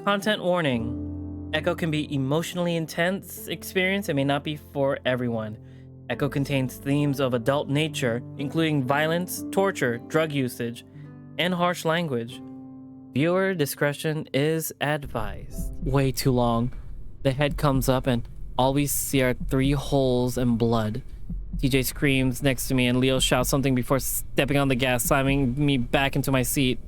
Content warning. Echo can be emotionally intense experience and may not be for everyone. Echo contains themes of adult nature, including violence, torture, drug usage, and harsh language. Viewer discretion is advised. Way too long. The head comes up and all we see are 3 holes and blood. TJ screams next to me and Leo shouts something before stepping on the gas, slamming me back into my seat.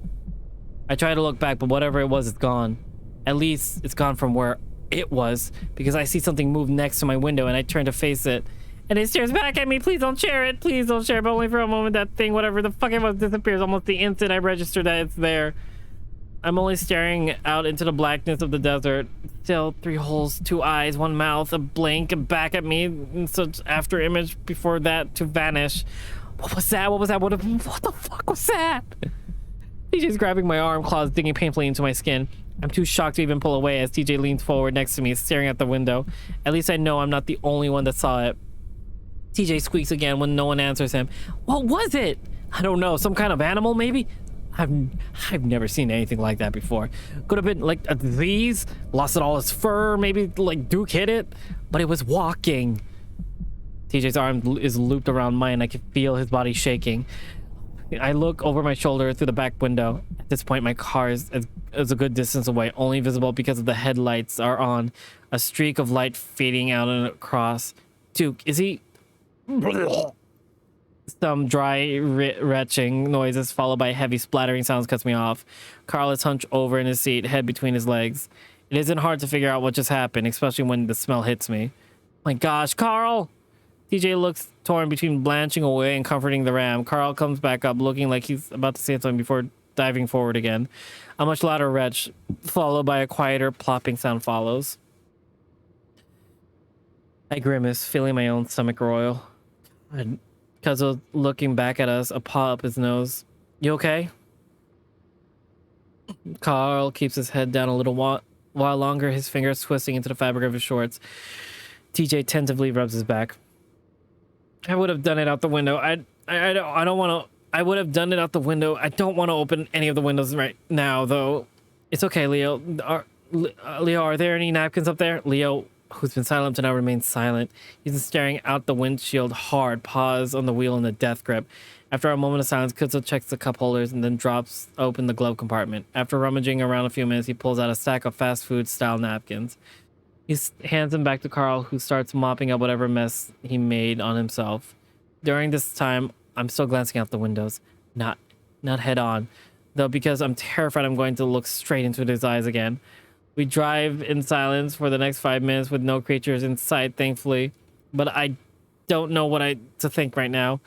I try to look back, but whatever it was, it's gone. At least it's gone from where it was, because I see something move next to my window and I turn to face it. And it stares back at me. Please don't share it. Please don't share it. But only for a moment, that thing, whatever the fuck it was, disappears almost the instant I register that it's there. I'm only staring out into the blackness of the desert. Still 3 holes, 2 eyes, 1 mouth, a blink, and back at me. And such after image before that to vanish. What was that? What was that? What the fuck was that? TJ's grabbing my arm, claws digging painfully into my skin. I'm too shocked to even pull away as TJ leans forward next to me, staring at the window. At least I know I'm not the only one that saw it. TJ squeaks again when no one answers him. What was it? I don't know. Some kind of animal, maybe? I've never seen anything like that before. Could have been like a disease, lost all its fur, maybe like Duke hit it, but it was walking. TJ's arm is looped around mine. I can feel his body shaking. I look over my shoulder through the back window. At this point, my car is a good distance away, only visible because of the headlights are on. A streak of light fading out and across. Duke, is he... Some dry, retching noises followed by heavy splattering sounds cuts me off. Carl is hunched over in his seat, head between his legs. It isn't hard to figure out what just happened, especially when the smell hits me. My gosh, Carl! TJ looks torn between blanching away and comforting the ram. Carl comes back up, looking like he's about to say something before diving forward again. A much louder retch, followed by a quieter plopping sound follows. I grimace, feeling my own stomach roil. Cuzzo looking back at us, a paw up his nose. You okay? Carl keeps his head down a little while longer, his fingers twisting into the fabric of his shorts. TJ tentatively rubs his back. I would have done it out the window. I don't want to. I would have done it out the window. I don't want to open any of the windows right now, though. It's okay, Leo. Leo, are there any napkins up there? Leo, who's been silent to now, remains silent. He's staring out the windshield hard, paws on the wheel in a death grip. After a moment of silence, Kutzo checks the cup holders and then drops open the glove compartment. After rummaging around a few minutes, he pulls out a stack of fast food style napkins. He hands them back to Carl, who starts mopping up whatever mess he made on himself. During this time, I'm still glancing out the windows. Not head on, though, because I'm terrified I'm going to look straight into his eyes again. We drive in silence for the next 5 minutes with no creatures in sight, thankfully. But I don't know what to think right now.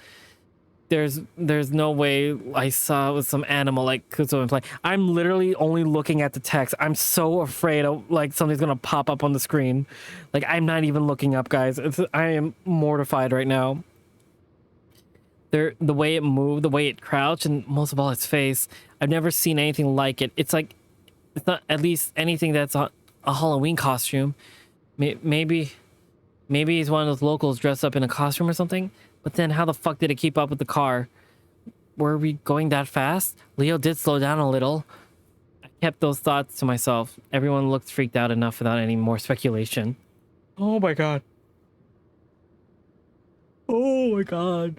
There's no way I saw it was some animal like Kutzo in play. I'm literally only looking at the text. I'm so afraid of like something's gonna pop up on the screen. Like I'm not even looking up, guys. I am mortified right now. The way it moved, the way it crouched, and most of all its face. I've never seen anything like it. It's like it's not at least anything that's a Halloween costume. Maybe he's one of those locals dressed up in a costume or something. But then how the fuck did it keep up with the car? Were we going that fast? Leo did slow down a little. I kept those thoughts to myself. Everyone looked freaked out enough without any more speculation. Oh my god. Oh my god.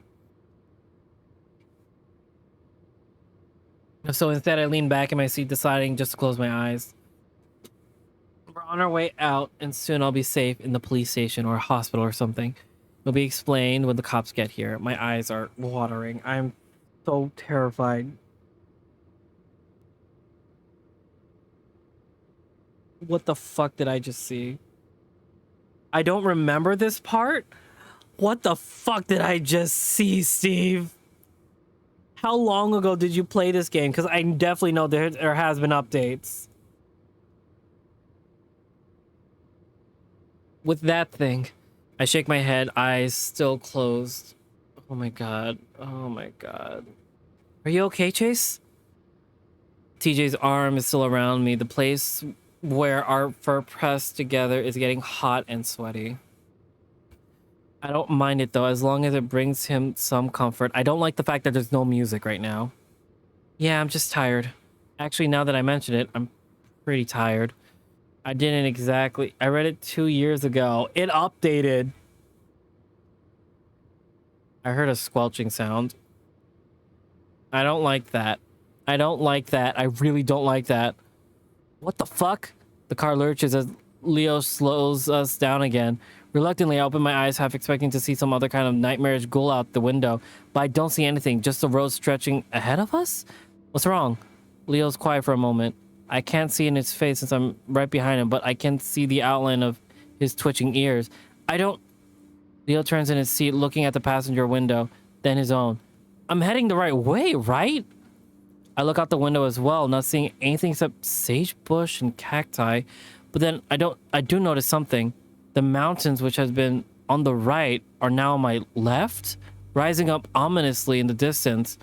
So instead I leaned back in my seat, deciding just to close my eyes. We're on our way out, and soon I'll be safe in the police station or a hospital or something. It'll be explained when the cops get here. My eyes are watering. I'm so terrified. What the fuck did I just see? I don't remember this part? What the fuck did I just see, Steve? How long ago did you play this game? Because I definitely know there has been updates. With that thing, I shake my head, eyes still closed. Oh my god. Oh my god. Are you okay, Chase? TJ's arm is still around me. The place where our fur pressed together is getting hot and sweaty. I don't mind it though, as long as it brings him some comfort. I don't like the fact that there's no music right now. Yeah, I'm just tired. Actually, now that I mention it, I'm pretty tired. I didn't exactly. I read it 2 years ago. It updated. I heard a squelching sound. I don't like that. I don't like that. I really don't like that. What the fuck? The car lurches as Leo slows us down again. Reluctantly, I open my eyes, half expecting to see some other kind of nightmarish ghoul out the window, but I don't see anything, just the road stretching ahead of us? What's wrong? Leo's quiet for a moment. I can't see in his face since I'm right behind him, but I can see the outline of his twitching ears. Leo turns in his seat, looking at the passenger window, then his own. I'm heading the right way, right? I look out the window as well, not seeing anything except sagebush and cacti, but then I do notice something. The mountains, which has been on the right, are now on my left, rising up ominously in the distance.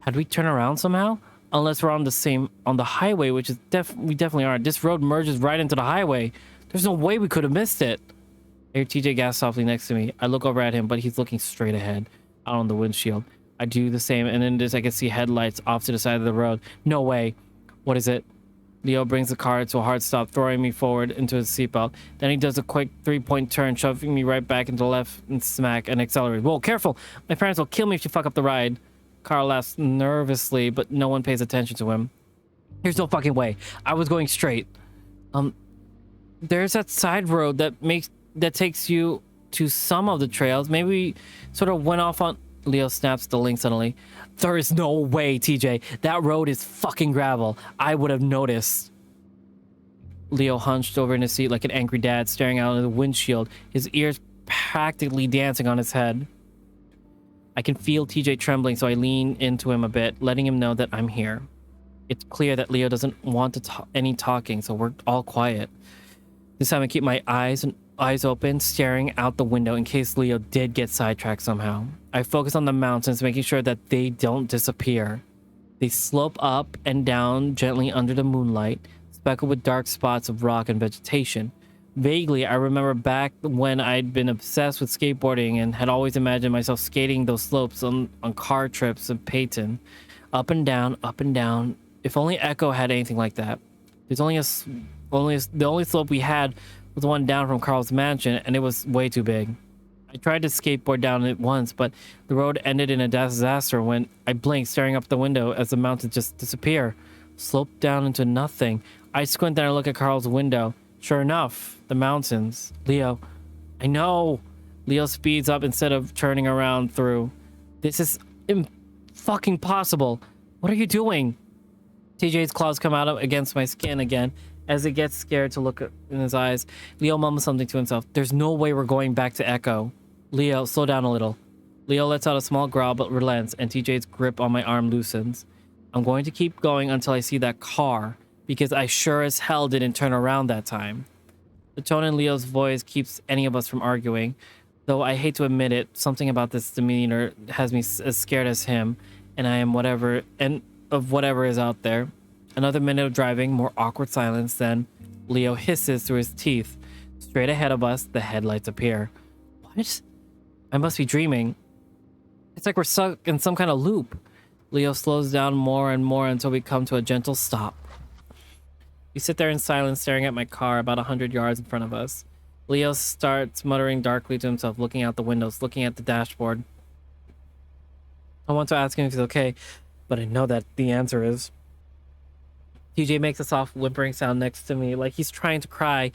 Had we turned around somehow? Unless we're on the highway, which is we definitely aren't. This road merges right into the highway. There's no way we could have missed it. I hear TJ gas softly next to me. I look over at him, but he's looking straight ahead, out on the windshield. I do the same, and in this I can see headlights off to the side of the road. No way. What is it? Leo brings the car to a hard stop, throwing me forward into his seatbelt. Then he does a quick 3-point turn, shoving me right back into the left and smack and accelerates. Whoa, careful! My parents will kill me if you fuck up the ride. Carl laughs nervously, but no one pays attention to him. There's no fucking way. I was going straight. There's that side road that takes you to some of the trails. Maybe we sort of went off on... Leo snaps the link suddenly. There is no way, TJ. That road is fucking gravel. I would have noticed. Leo hunched over in his seat like an angry dad, staring out of the windshield, his ears practically dancing on his head. I can feel TJ trembling, so I lean into him a bit, letting him know that I'm here. It's clear that Leo doesn't want any talking, so we're all quiet. This time I keep my eyes open, staring out the window in case Leo did get sidetracked somehow. I focus on the mountains, making sure that they don't disappear. They slope up and down gently under the moonlight, speckled with dark spots of rock and vegetation. Vaguely, I remember back when I'd been obsessed with skateboarding and had always imagined myself skating those slopes on car trips in Peyton. Up and down, up and down. If only Echo had anything like that. The only slope we had was the one down from Carl's mansion, and it was way too big. I tried to skateboard down it once, but the road ended in a disaster when I blinked, staring up the window as the mountains just disappear, sloped down into nothing. I squint and I look at Carl's window. Sure enough, the mountains. Leo. I know. Leo speeds up instead of turning around through. This is fucking possible. What are you doing? TJ's claws come out against my skin again as it gets scared to look in his eyes. Leo mumbles something to himself. There's no way we're going back to Echo. Leo, slow down a little. Leo lets out a small growl but relents, and TJ's grip on my arm loosens. I'm going to keep going until I see that car, because I sure as hell didn't turn around that time. The tone in Leo's voice keeps any of us from arguing, though I hate to admit it, something about this demeanor has me as scared as him, and I am whatever is out there. Another minute of driving, more awkward silence, then Leo hisses through his teeth. Straight ahead of us, the headlights appear. What? I must be dreaming. It's like we're stuck in some kind of loop. Leo slows down more and more until we come to a gentle stop. We sit there in silence, staring at my car about 100 yards in front of us. Leo starts muttering darkly to himself, looking out the windows, looking at the dashboard. I want to ask him if he's okay, but I know that the answer is... TJ makes a soft whimpering sound next to me, like he's trying to cry,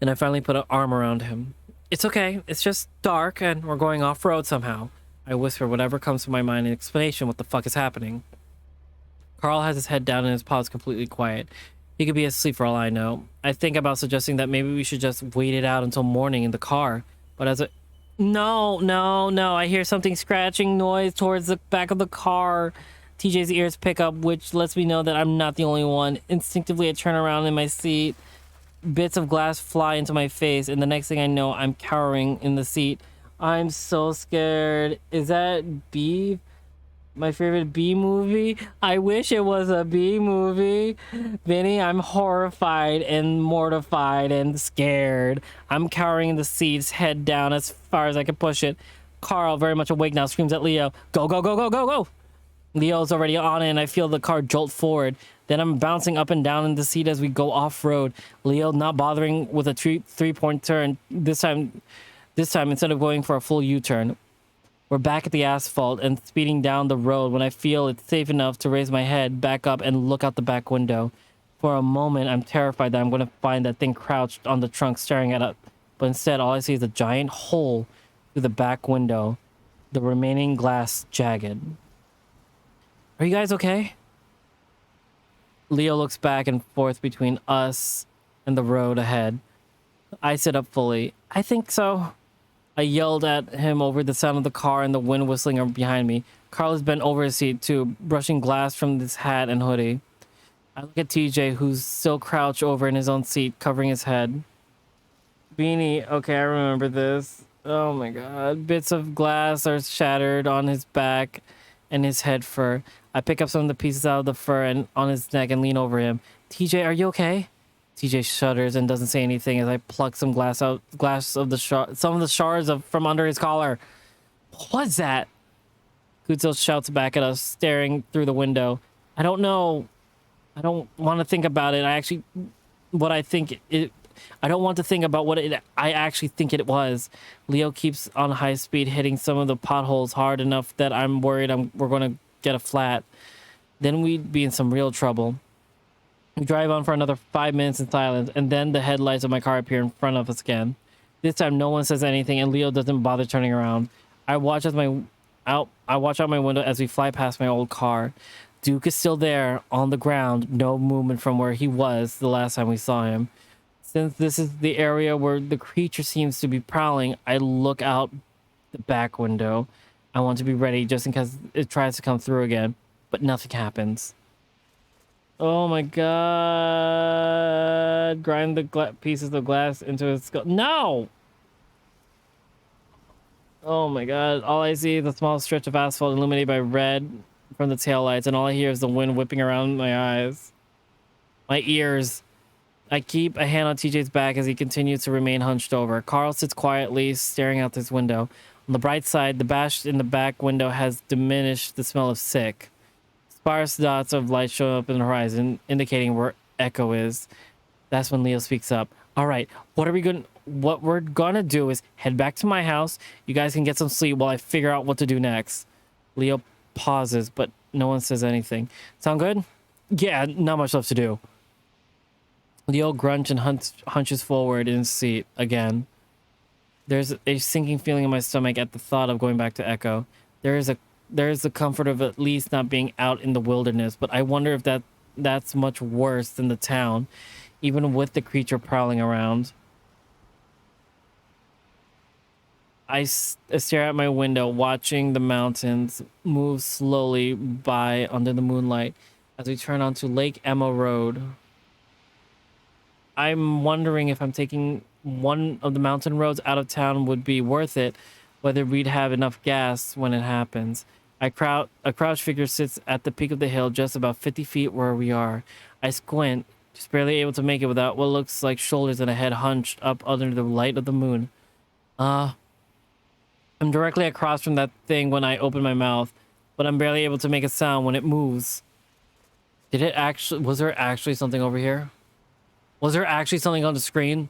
and I finally put an arm around him. It's okay, it's just dark, and we're going off-road somehow. I whisper whatever comes to my mind in explanation what the fuck is happening. Carl has his head down and his paws completely quiet. He could be asleep for all I know. I think about suggesting that maybe we should just wait it out until morning in the car, but as a... No, I hear something scratching noise towards the back of the car. TJ's ears pick up, which lets me know that I'm not the only one. Instinctively, I turn around in my seat. Bits of glass fly into my face, and the next thing I know, I'm cowering in the seat. I'm so scared. Is that B? My favorite B movie? I wish it was a B movie. Vinny, I'm horrified and mortified and scared. I'm cowering in the seats, head down as far as I can push it. Carl, very much awake now, screams at Leo, Go, go, go, go, go, go! Leo's already on it, and I feel the car jolt forward. Then I'm bouncing up and down in the seat as we go off-road. Leo not bothering with a three-point turn. This time, instead of going for a full U-turn. We're back at the asphalt and speeding down the road when I feel it's safe enough to raise my head back up and look out the back window. For a moment, I'm terrified that I'm going to find that thing crouched on the trunk staring at us. But instead, all I see is a giant hole through the back window. The remaining glass jagged. Are you guys okay? Leo looks back and forth between us and the road ahead. I sit up fully. I think so. I yelled at him over the sound of the car and the wind whistling behind me. Carl has bent over his seat too, brushing glass from his hat and hoodie. I look at TJ, who's still crouched over in his own seat, covering his head. Beanie, okay, I remember this. Oh my god. Bits of glass are shattered on his back and his head fur. I pick up some of the pieces out of the fur and on his neck and lean over him. TJ, are you okay? TJ shudders and doesn't say anything as I pluck some some of the shards from under his collar. What's that? Kutzel shouts back at us, staring through the window. I don't know. I don't want to think about it. I don't want to think about what I actually think it was. Leo keeps on high speed, hitting some of the potholes hard enough that I'm worried we're going to get a flat. Then we'd be in some real trouble. We drive on for another 5 minutes in silence, and then the headlights of my car appear in front of us again. This time, no one says anything, and Leo doesn't bother turning around. I watch out my window as we fly past my old car. Duke is still there, on the ground, no movement from where he was the last time we saw him. Since this is the area where the creature seems to be prowling, I look out the back window. I want to be ready just in case it tries to come through again, but nothing happens. Oh my god. Grind the pieces of glass into his skull. No! Oh my god. All I see is a small stretch of asphalt illuminated by red from the taillights, and all I hear is the wind whipping around my eyes. My ears. I keep a hand on TJ's back as he continues to remain hunched over. Carl sits quietly, staring out this window. On the bright side, the bash in the back window has diminished the smell of sick. Sparse dots of light show up in the horizon, indicating where Echo is. That's when Leo speaks up. All right, what we're gonna do is head back to my house. You guys can get some sleep while I figure out what to do next. Leo pauses, but no one says anything. Sound good? Yeah, not much left to do. Leo grunts and hunches forward in his seat again. There's a sinking feeling in my stomach at the thought of going back to Echo. There is the comfort of at least not being out in the wilderness, but I wonder if that's much worse than the town, even with the creature prowling around. I stare at my window, watching the mountains move slowly by under the moonlight as we turn onto Lake Emma Road. I'm wondering if I'm taking one of the mountain roads out of town would be worth it, whether we'd have enough gas when it happens. A crouched figure sits at the peak of the hill just about 50 feet where we are. I squint, just barely able to make it without what looks like shoulders and a head hunched up under the light of the moon. I'm directly across from that thing when I open my mouth, but I'm barely able to make a sound when it moves. Was there actually something over here? Was there actually something on the screen?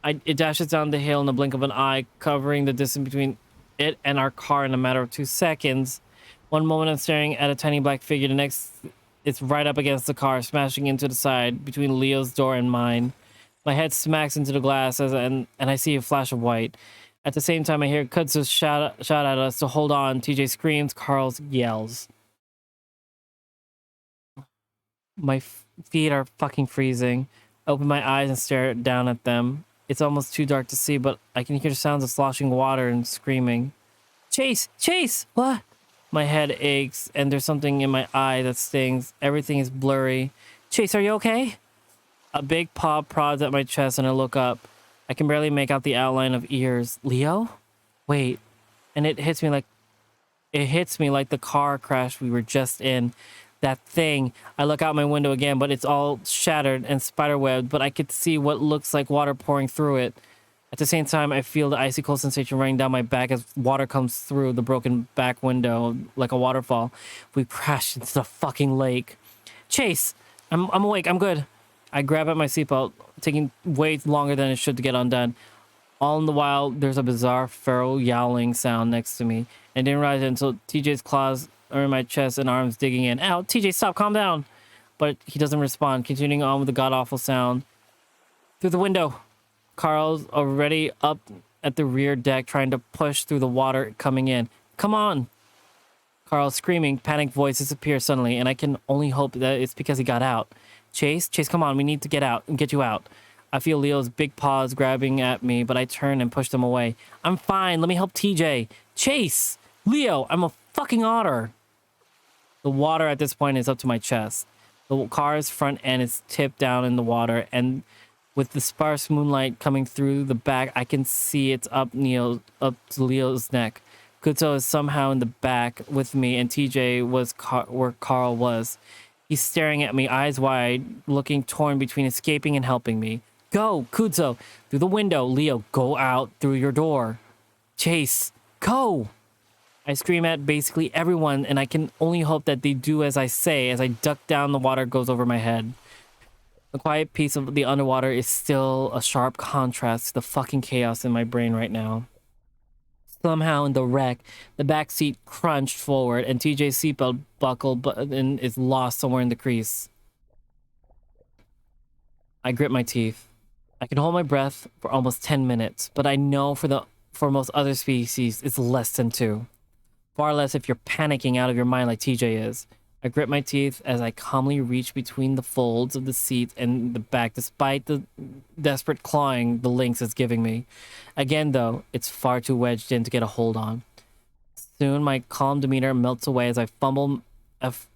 It dashes down the hill in the blink of an eye, covering the distance between it and our car in a matter of 2 seconds. One moment I'm staring at a tiny black figure, the next it's right up against the car, smashing into the side between Leo's door and mine. My head smacks into the glass and I see a flash of white. At the same time, I hear Kutsu shout at us to hold on. TJ screams, Carl yells. My feet are fucking freezing. I open my eyes and stare down at them. It's almost too dark to see, but I can hear sounds of sloshing water and screaming. Chase! Chase! What? My head aches, and there's something in my eye that stings. Everything is blurry. Chase, are you okay? A big paw prods at my chest, and I look up. I can barely make out the outline of ears. Leo? Wait. And it hits me like the car crash we were just in. That thing. I look out my window again, but it's all shattered and spiderwebbed, but I could see what looks like water pouring through it. At the same time, I feel the icy cold sensation running down my back as water comes through the broken back window like a waterfall. We crashed into the fucking lake. Chase! I'm awake. I'm good. I grab at my seatbelt, taking way longer than it should to get undone. All in the while, there's a bizarre feral yowling sound next to me. I didn't realize it until TJ's claws are in my chest and arms digging in. Ow, TJ, stop, calm down. But he doesn't respond, continuing on with the god-awful sound. Through the window. Carl's already up at the rear deck trying to push through the water coming in. Come on! Carl's screaming, panicked voice disappears suddenly, and I can only hope that it's because he got out. Chase, come on, we need to get out and get you out. I feel Leo's big paws grabbing at me, but I turn and push them away. I'm fine, let me help TJ. Chase! Leo, I'm a fucking otter! The water at this point is up to my chest. The car's front end is tipped down in the water, and with the sparse moonlight coming through the back, I can see it's up to Leo's neck. Kuto is somehow in the back with me, and TJ was where Carl was. He's staring at me, eyes wide, looking torn between escaping and helping me. Go, Kuto, through the window. Leo, go out through your door. Chase, go! I scream at basically everyone, and I can only hope that they do as I say as I duck down. The water goes over my head. The quiet peace of the underwater is still a sharp contrast to the fucking chaos in my brain right now. Somehow in the wreck, the back seat crunched forward and TJ's seatbelt buckle button is lost somewhere in the crease. I grit my teeth. I can hold my breath for almost 10 minutes, but I know for most other species, it's less than 2. Far less if you're panicking out of your mind like TJ is. I grit my teeth as I calmly reach between the folds of the seat and the back, despite the desperate clawing the lynx is giving me. Again, though, it's far too wedged in to get a hold on. Soon, my calm demeanor melts away as I fumble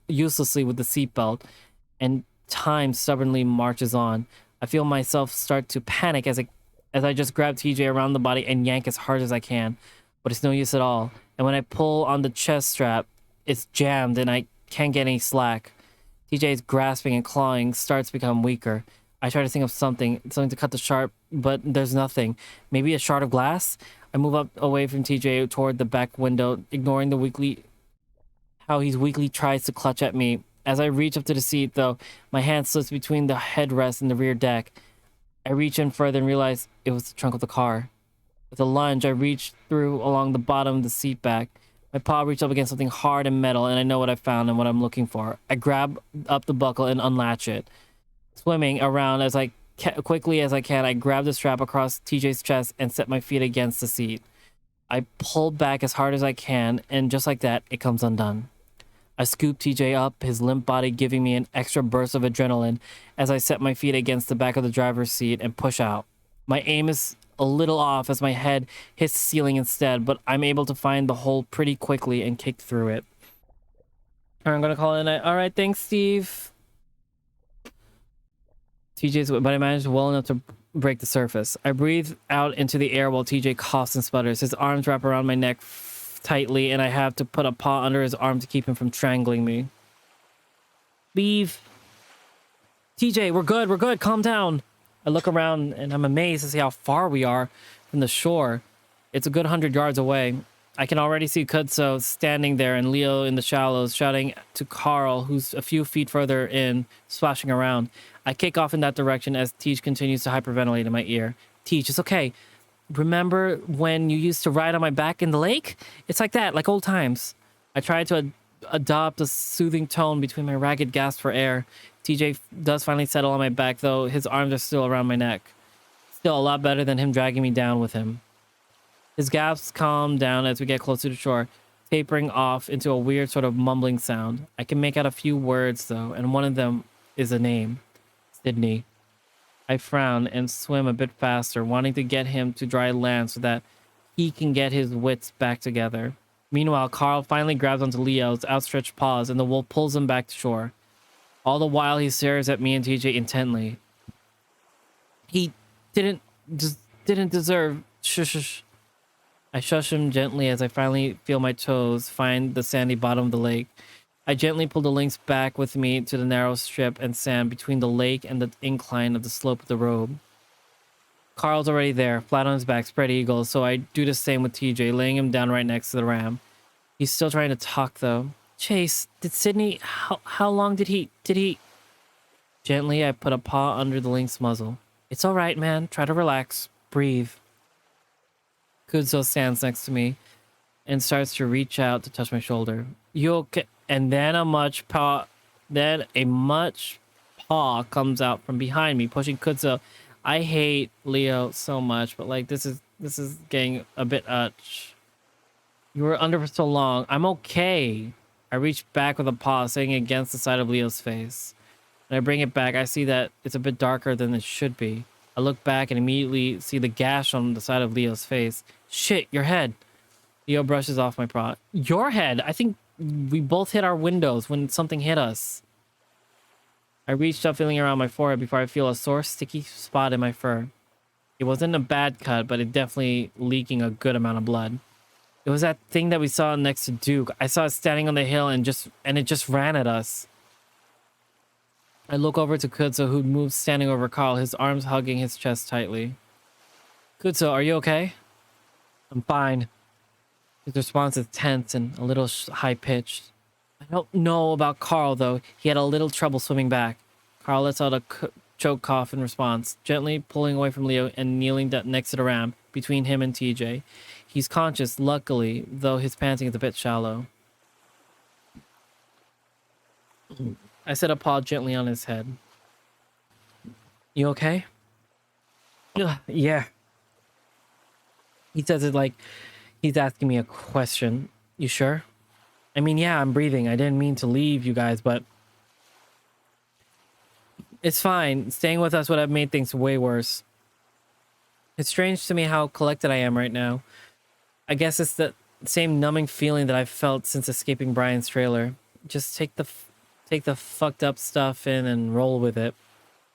uselessly with the seatbelt, and time stubbornly marches on. I feel myself start to panic as I just grab TJ around the body and yank as hard as I can, but it's no use at all. And when I pull on the chest strap, it's jammed and I can't get any slack. TJ's grasping and clawing starts to become weaker. I try to think of something to cut the sharp, but there's nothing. Maybe a shard of glass? I move up away from TJ toward the back window, ignoring how he weakly tries to clutch at me. As I reach up to the seat, though, my hand slips between the headrest and the rear deck. I reach in further and realize it was the trunk of the car. With a lunge, I reach through along the bottom of the seat back. My paw reached up against something hard and metal, and I know what I found and what I'm looking for. I grab up the buckle and unlatch it. Swimming around quickly as I can, I grab the strap across TJ's chest and set my feet against the seat. I pull back as hard as I can, and just like that, it comes undone. I scoop TJ up, his limp body giving me an extra burst of adrenaline as I set my feet against the back of the driver's seat and push out. My aim is a little off as my head hits the ceiling instead, but I'm able to find the hole pretty quickly and kick through it. All right, I'm gonna call it a night. All right, thanks, Steve. But I managed well enough to break the surface. I breathe out into the air while TJ coughs and sputters. His arms wrap around my neck tightly, and I have to put a paw under his arm to keep him from strangling me. Leave. TJ, we're good, calm down. I look around and I'm amazed to see how far we are from the shore. It's a good 100 yards away. I can already see Kutso standing there and Leo in the shallows shouting to Carl, who's a few feet further in, splashing around. I kick off in that direction as Teach continues to hyperventilate in my ear. Teach, it's okay. Remember when you used to ride on my back in the lake? It's like that, like old times. I try to adopt a soothing tone between my ragged gasps for air. TJ does finally settle on my back, though his arms are still around my neck. Still a lot better than him dragging me down with him. His gasps calm down as we get closer to shore, tapering off into a weird sort of mumbling sound. I can make out a few words, though, and one of them is a name. Sydney. I frown and swim a bit faster, wanting to get him to dry land so that he can get his wits back together. Meanwhile, Carl finally grabs onto Leo's outstretched paws and the wolf pulls him back to shore. All the while, he stares at me and TJ intently. He didn't deserve... Shush. I shush him gently as I finally feel my toes find the sandy bottom of the lake. I gently pull the lynx back with me to the narrow strip and sand between the lake and the incline of the slope of the road. Carl's already there, flat on his back, spread eagle, so I do the same with TJ, laying him down right next to the ram. He's still trying to talk, though. Chase, did Sydney... How long did he... Gently, I put a paw under the lynx muzzle. It's all right, man. Try to relax. Breathe. Kudzo stands next to me and starts to reach out to touch my shoulder. You okay? And then a much paw comes out from behind me, pushing Kudzo. I hate Leo so much, but like this is getting a bit You were under for so long. I'm okay. I reach back with a paw, sitting against the side of Leo's face. When I bring it back, I see that it's a bit darker than it should be. I look back and immediately see the gash on the side of Leo's face. Shit, your head. Leo brushes off my paw. Your head? I think we both hit our windows when something hit us. I reached up, feeling around my forehead before I feel a sore, sticky spot in my fur. It wasn't a bad cut, but it definitely leaking a good amount of blood. It was that thing that we saw next to Duke. I saw it standing on the hill and it just ran at us. I look over to Kudzo, who moves standing over Carl, his arms hugging his chest tightly. Kudzo, are you okay? I'm fine. His response is tense and a little high-pitched. I don't know about Carl, though. He had a little trouble swimming back. Carl lets out a choke cough in response, gently pulling away from Leo and kneeling next to the ram, between him and TJ. He's conscious, luckily, though his panting is a bit shallow. I set a paw gently on his head. You okay? Yeah. He says it like he's asking me a question. You sure? I mean, yeah, I'm breathing. I didn't mean to leave you guys, but it's fine. Staying with us would have made things way worse. It's strange to me how collected I am right now. I guess it's the same numbing feeling that I've felt since escaping Brian's trailer. Just take the fucked up stuff in and roll with it.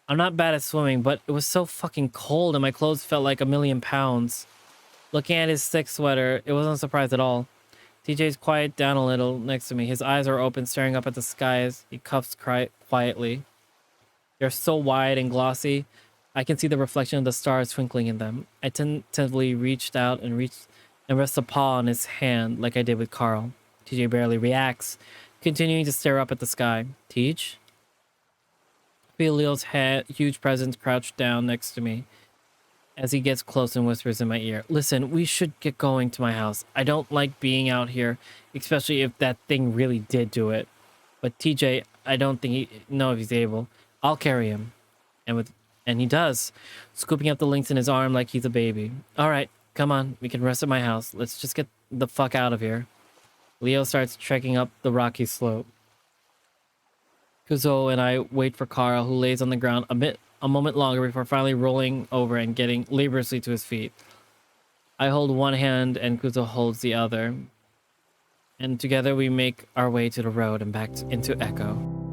I'm not bad at swimming, but it was so fucking cold and my clothes felt like 1,000,000 pounds. Looking at his thick sweater, it wasn't a surprise at all. TJ's quiet down a little next to me. His eyes are open, staring up at the sky as he cuffs quietly. They're so wide and glossy. I can see the reflection of the stars twinkling in them. I tentatively reached out and rest a paw on his hand like I did with Carl. TJ barely reacts, continuing to stare up at the sky. Teach? Feel Leo's huge presence crouched down next to me as he gets close and whispers in my ear. Listen, we should get going to my house. I don't like being out here, especially if that thing really did do it. But TJ, I don't think know if he's able. I'll carry him. And he does, scooping up the lynx in his arm like he's a baby. All right, come on. We can rest at my house. Let's just get the fuck out of here. Leo starts trekking up the rocky slope. Kuzo and I wait for Carl, who lays on the ground a moment longer before finally rolling over and getting laboriously to his feet. I hold one hand and Kuzo holds the other. And together we make our way to the road and back into Echo.